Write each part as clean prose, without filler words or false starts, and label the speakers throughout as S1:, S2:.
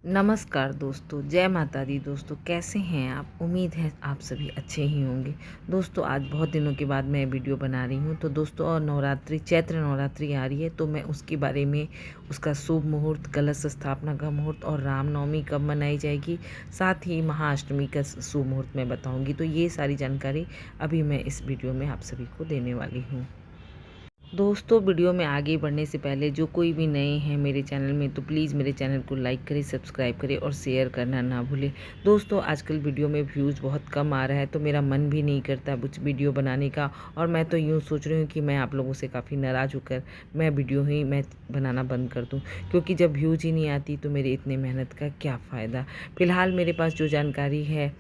S1: नमस्कार दोस्तों, जय माता दी। दोस्तों कैसे हैं आप? उम्मीद है आप सभी अच्छे ही होंगे। दोस्तों आज बहुत दिनों के बाद मैं वीडियो बना रही हूँ। तो दोस्तों और नवरात्रि, चैत्र नवरात्रि आ रही है, तो मैं उसके बारे में, उसका शुभ मुहूर्त, कलश स्थापना का मुहूर्त और रामनवमी कब मनाई जाएगी, साथ ही महाअष्टमी का शुभ मुहूर्त मैं बताऊँगी। तो ये सारी जानकारी अभी मैं इस वीडियो में आप सभी को देने वाली हूँ। दोस्तों वीडियो में आगे बढ़ने से पहले जो कोई भी नए हैं मेरे चैनल में, तो प्लीज़ मेरे चैनल को लाइक करें, सब्सक्राइब करें और शेयर करना ना भूलें। दोस्तों आजकल वीडियो में व्यूज़ बहुत कम आ रहा है, तो मेरा मन भी नहीं करता कुछ वीडियो बनाने का, और मैं तो यूँ सोच रही हूँ कि मैं आप लोगों से काफ़ी नाराज़ होकर मैं वीडियो ही मैं बनाना बंद कर दूँ, क्योंकि जब व्यूज़ ही नहीं आती तो मेरी इतने मेहनत का क्या फ़ायदा। फ़िलहाल मेरे पास जो जानकारी है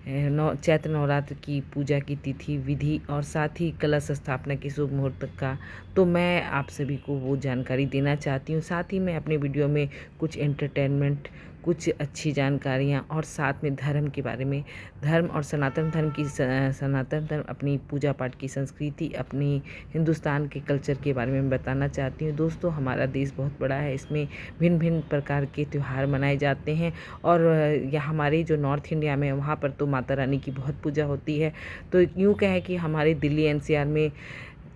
S1: चैत्र नवरात्र की पूजा की तिथि, विधि और साथ ही कलश स्थापना की शुभ मुहूर्त का, तो मैं आप सभी को वो जानकारी देना चाहती हूँ। साथ ही मैं अपने वीडियो में कुछ एंटरटेनमेंट, कुछ अच्छी जानकारियाँ और साथ में धर्म के बारे में, धर्म और सनातन धर्म की सनातन धर्म, अपनी पूजा पाठ की संस्कृति, अपनी हिंदुस्तान के कल्चर के बारे में बताना चाहती हूँ। दोस्तों हमारा देश बहुत बड़ा है, इसमें भिन्न भिन्न प्रकार के त्यौहार मनाए जाते हैं, और यहाँ हमारे जो नॉर्थ इंडिया में वहाँ पर तो माता रानी की बहुत पूजा होती है। तो यूँ कहें कि हमारे दिल्ली एनसीआर में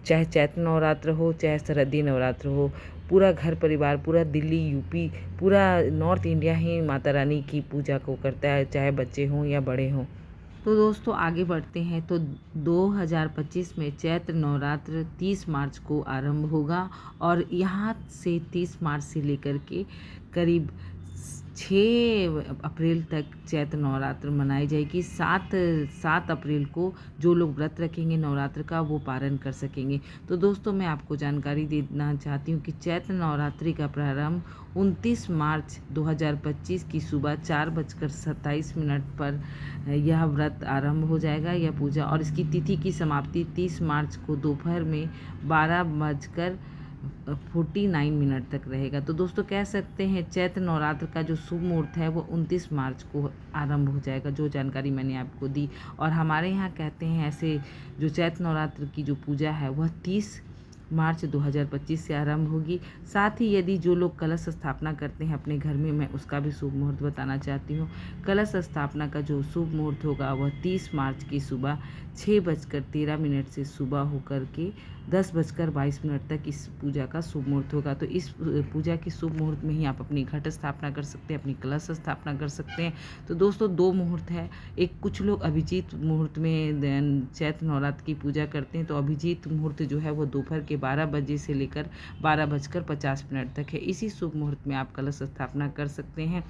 S1: चाहे चैत्र नवरात्र हो, चाहे सरहदी नवरात्र हो, पूरा घर परिवार, पूरा दिल्ली, यूपी, पूरा नॉर्थ इंडिया ही माता रानी की पूजा को करता है, चाहे बच्चे हों या बड़े हों। तो दोस्तों आगे बढ़ते हैं। तो 2025 में चैत्र नवरात्र 30 मार्च को आरंभ होगा, और यहाँ से 30 मार्च से लेकर के करीब 6 अप्रैल तक चैत्र नवरात्र मनाई जाएगी। 7 अप्रैल को जो लोग व्रत रखेंगे नवरात्र का, वो पारण कर सकेंगे। तो दोस्तों मैं आपको जानकारी देना चाहती हूँ कि चैत्र नवरात्रि का प्रारंभ 29 मार्च 2025 की सुबह 4:27 पर यह व्रत आरंभ हो जाएगा, यह पूजा, और इसकी तिथि की समाप्ति 30 मार्च को दोपहर में 12:49 तक रहेगा। तो दोस्तों कह सकते हैं चैत्र नवरात्र का जो शुभ मुहूर्त है वो 29 मार्च को आरंभ हो जाएगा, जो जानकारी मैंने आपको दी। और हमारे यहाँ कहते हैं ऐसे, जो चैत्र नवरात्र की जो पूजा है वह 30 मार्च 2025 से आरंभ होगी। साथ ही यदि जो लोग कलश स्थापना करते हैं अपने घर में, मैं उसका भी शुभ मुहूर्त बताना चाहती हूँ। कलश स्थापना का जो शुभ मुहूर्त होगा वह 30 मार्च की सुबह 6:13 से सुबह होकर के 10:22 तक इस पूजा का शुभ मुहूर्त होगा। तो इस पूजा के शुभ मुहूर्त में ही आप अपनी घट स्थापना कर सकते हैं, अपनी कलश स्थापना कर सकते हैं। तो दोस्तों 2 मुहूर्त है। एक, कुछ लोग अभिजीत मुहूर्त में चैत्र नवरात्र की पूजा करते हैं, तो अभिजीत मुहूर्त जो है वो दोपहर के 12 बजे से लेकर 12:50 तक है। इसी शुभ मुहूर्त में आप कलश स्थापना कर सकते हैं।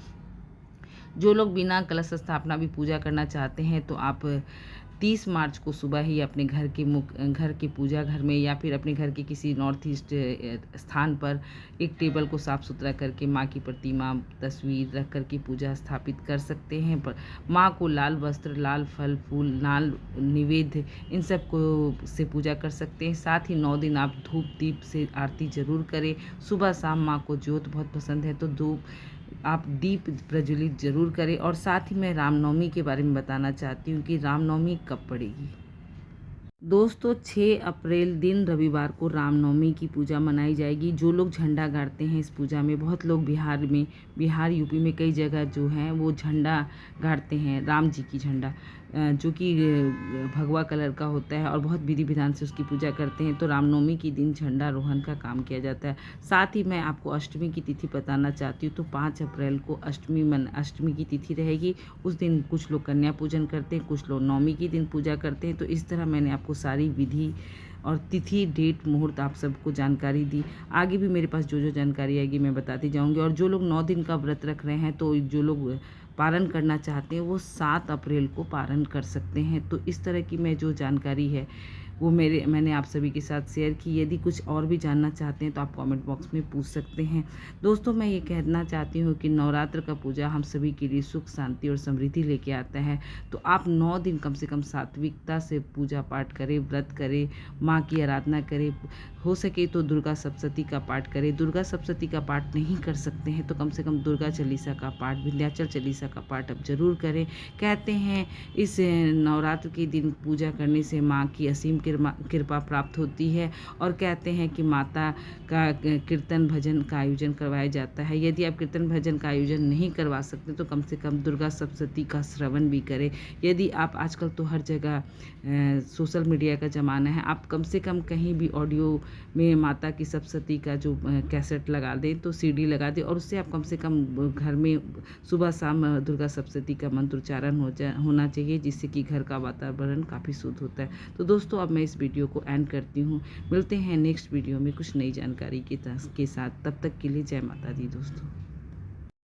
S1: जो लोग बिना कलश स्थापना भी पूजा करना चाहते हैं, तो आप 30 मार्च को सुबह ही अपने घर के पूजा घर में या फिर अपने घर के किसी नॉर्थ ईस्ट स्थान पर एक टेबल को साफ़ सुथरा करके माँ की प्रतिमा, तस्वीर रख कर के पूजा स्थापित कर सकते हैं। माँ को लाल वस्त्र, लाल फल फूल, लाल निवेद्य, इन सब को से पूजा कर सकते हैं। साथ ही 9 दिन आप धूप दीप से आरती जरूर करें। सुबह शाम माँ को ज्योत बहुत पसंद है, तो आप दीप प्रज्वलित जरूर करें। और साथ ही मैं रामनवमी के बारे में बताना चाहती हूँ कि रामनवमी कब पड़ेगी। दोस्तों 6 अप्रैल दिन रविवार को रामनवमी की पूजा मनाई जाएगी। जो लोग झंडा गाड़ते हैं इस पूजा में, बहुत लोग बिहार यूपी में कई जगह जो हैं वो झंडा गाड़ते हैं, राम जी की झंडा, जो कि भगवा कलर का होता है, और बहुत विधि विधान से उसकी पूजा करते हैं। तो रामनवमी के दिन झंडा रोहन का काम किया जाता है। साथ ही मैं आपको अष्टमी की तिथि बताना चाहती हूँ। तो 5 अप्रैल को अष्टमी की तिथि रहेगी। उस दिन कुछ लोग कन्या पूजन करते हैं, कुछ लोग नवमी के दिन पूजा करते हैं। तो इस तरह मैंने आपको सारी विधि और तिथि, डेट, मुहूर्त आप सबको जानकारी दी। आगे भी मेरे पास जो जानकारी आएगी मैं बताती जाऊंगी। और जो लोग 9 दिन का व्रत रख रहे हैं, तो जो लोग पारण करना चाहते हैं वो 7 अप्रैल को पारण कर सकते हैं। तो इस तरह की मैं जो जानकारी है वो मैंने आप सभी के साथ शेयर की। यदि कुछ और भी जानना चाहते हैं तो आप कमेंट बॉक्स में पूछ सकते हैं। दोस्तों मैं ये कहना चाहती हूँ कि नवरात्र का पूजा हम सभी के लिए सुख, शांति और समृद्धि लेके आता है। तो आप 9 दिन कम से कम सात्विकता से पूजा पाठ करें, व्रत करें, माँ की आराधना करें, हो सके तो दुर्गा सप्तशती का पाठ करें। दुर्गा सप्तशती का पाठ नहीं कर सकते हैं तो कम से कम दुर्गा चालीसा का पाठ, विंध्याचल चालीसा का पाठ अब जरूर करें। कहते हैं इस नवरात्र के दिन पूजा करने से माँ की असीम कृपा प्राप्त होती है और कहते हैं कि माता का कीर्तन भजन का आयोजन करवाया जाता है। यदि आप कीर्तन भजन का आयोजन नहीं करवा सकते तो कम से कम दुर्गा सप्तशती का श्रवण भी करें। यदि आप आजकल तो हर जगह सोशल मीडिया का ज़माना है, आप कम से कम कहीं भी ऑडियो में माता की सप्तशती का जो कैसेट लगा दें, तो सीडी लगा दें और उससे आप कम से कम घर में सुबह शाम दुर्गा सप्तशती का मंत्रोच्चारण होना चाहिए, जिससे कि घर का वातावरण काफ़ी शुद्ध होता है। तो दोस्तों अब मैं इस वीडियो को एंड करती हूँ। मिलते हैं नेक्स्ट वीडियो में कुछ नई जानकारी के साथ। तब तक के लिए जय माता दी दोस्तों।